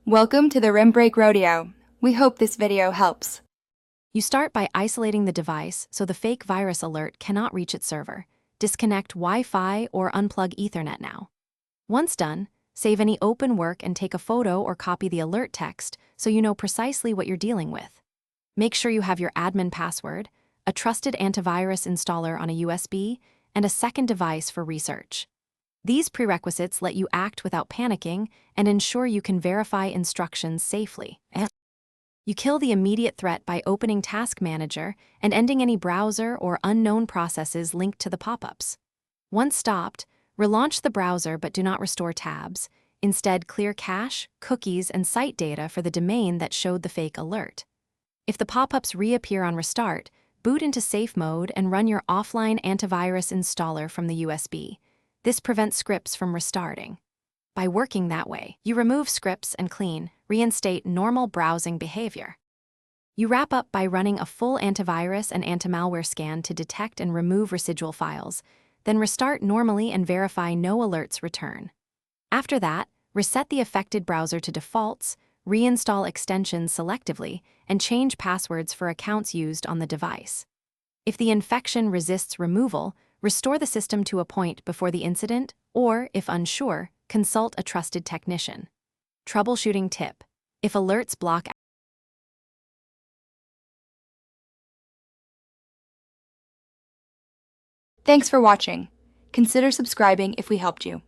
Welcome to the Rim Break Rodeo. We hope this video helps. You start by isolating the device so the fake virus alert cannot reach its server. Disconnect Wi-Fi or unplug Ethernet now. Once done, save any open work and take a photo or copy the alert text so you know precisely what you're dealing with. Make sure you have your admin password, a trusted antivirus installer on a USB, and a second device for research. These prerequisites let you act without panicking and ensure you can verify instructions safely. You kill the immediate threat by opening Task Manager and ending any browser or unknown processes linked to the pop-ups. Once stopped, relaunch the browser but do not restore tabs. Instead, clear cache, cookies, and site data for the domain that showed the fake alert. If the pop-ups reappear on restart, boot into safe mode and run your offline antivirus installer from the USB. This prevents scripts from restarting. By working that way, you remove scripts and reinstate normal browsing behavior. You wrap up by running a full antivirus and anti-malware scan to detect and remove residual files, then restart normally and verify no alerts return. After that, reset the affected browser to defaults, reinstall extensions selectively, and change passwords for accounts used on the device. If the infection resists removal, restore the system to a point before the incident, or, if unsure, consult a trusted technician. Troubleshooting tip: if alerts block. Thanks for watching. Consider subscribing if we helped you.